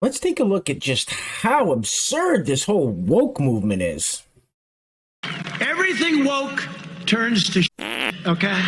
Let's take a look at just how absurd this whole woke movement is. Everything woke turns to okay?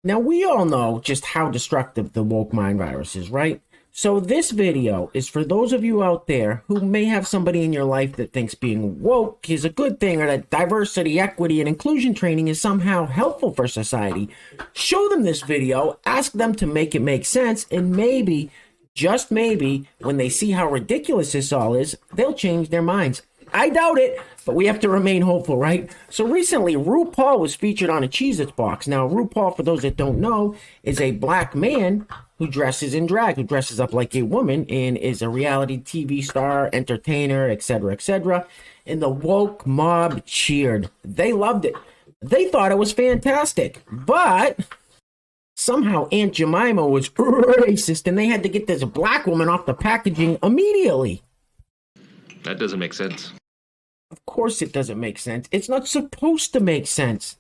Now, we all know just how destructive the woke mind virus is, right? So this video is for those of you out there who may have somebody in your life that thinks being woke is a good thing, or that diversity, equity, and inclusion training is somehow helpful for society. Show them this video, ask them to make it make sense, and maybe, just maybe, when they see how ridiculous this all is, they'll change their minds. I doubt it, but we have to remain hopeful, right? So recently, RuPaul was featured on a Cheez-Its box. Now, RuPaul, for those that don't know, is a black man who dresses in drag, who dresses up like a woman, and is a reality TV star, entertainer, etc., etc. And the woke mob cheered. They loved it. They thought it was fantastic. But somehow Aunt Jemima was racist, and they had to get this black woman off the packaging immediately. That doesn't make sense. Of course it doesn't make sense. It's not supposed to make sense.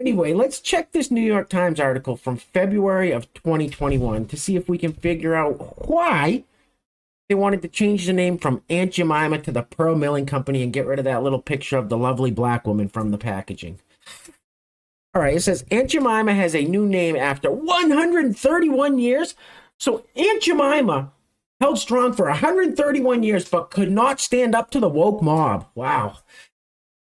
Anyway, let's check this New York Times article from February of 2021 to see if we can figure out why they wanted to change the name from Aunt Jemima to the Pearl Milling Company and get rid of that little picture of the lovely black woman from the packaging. All right, it says Aunt Jemima has a new name after 131 years. So Aunt Jemima held strong for 131 years, but could not stand up to the woke mob. Wow.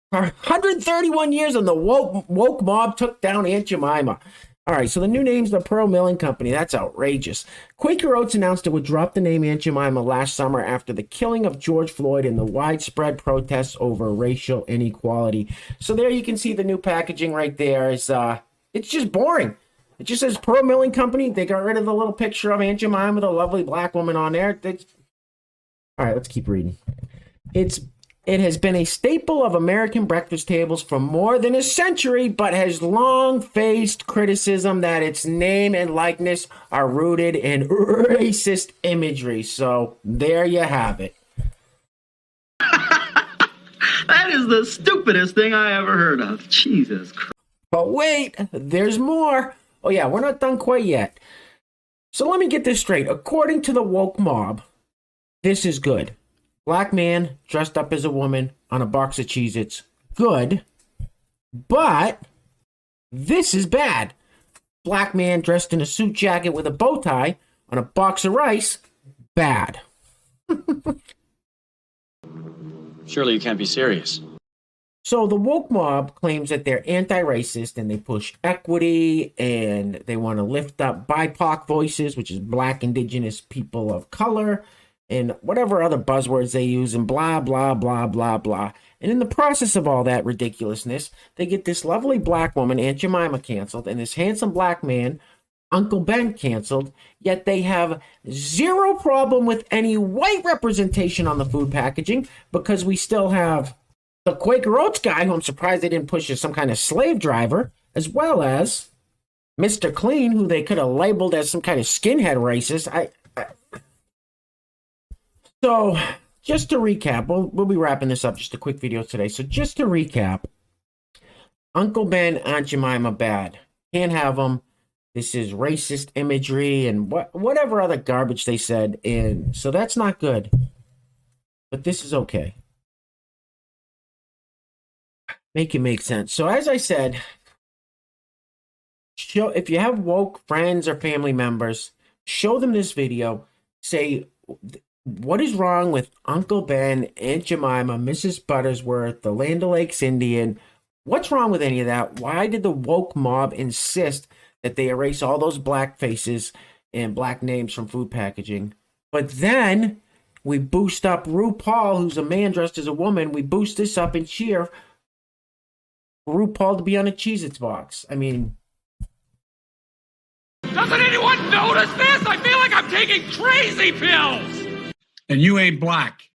131 years and the woke mob took down Aunt Jemima. All right, so the new name's the Pearl Milling Company. That's outrageous. Quaker Oats announced it would drop the name Aunt Jemima last summer after the killing of George Floyd and the widespread protests over racial inequality. So there you can see the new packaging right there. It's just boring. It just says Pearl Milling Company. They got rid of the little picture of Aunt Jemima, the lovely black woman on there. All right, let's keep reading. It has been a staple of American breakfast tables for more than a century, but has long faced criticism that its name and likeness are rooted in racist imagery. So there you have it. That is the stupidest thing I ever heard of. Jesus Christ. But wait, there's more. Oh yeah, we're not done quite yet. So let me get this straight. According to the woke mob, this is good. Black man dressed up as a woman on a box of Cheez-Its. Good. But this is bad. Black man dressed in a suit jacket with a bow tie on a box of rice. Bad. Surely you can't be serious. So the woke mob claims that they're anti-racist and they push equity and they want to lift up BIPOC voices, which is black, indigenous people of color, and whatever other buzzwords they use, and blah, blah, blah, blah, blah. And in the process of all that ridiculousness, they get this lovely black woman, Aunt Jemima, canceled, and this handsome black man, Uncle Ben, canceled, yet they have zero problem with any white representation on the food packaging because we still have the Quaker Oats guy, who I'm surprised they didn't push as some kind of slave driver, as well as Mr. Clean, who they could have labeled as some kind of skinhead racist. So, just to recap, we'll be wrapping this up, just a quick video today. So, just to recap, Uncle Ben, Aunt Jemima, bad. Can't have them. This is racist imagery and whatever other garbage they said. And so that's not good. But this is okay. Make it make sense. So as I said, if you have woke friends or family members, show them this video. Say, what is wrong with Uncle Ben, Aunt Jemima, Mrs. Buttersworth, the Land O'Lakes Indian? What's wrong with any of that? Why did the woke mob insist that they erase all those black faces and black names from food packaging? But then we boost up RuPaul, who's a man dressed as a woman. We boost this up and cheer RuPaul to be on a Cheez-Its box. I mean, doesn't anyone notice this? I feel like I'm taking crazy pills. And you ain't black.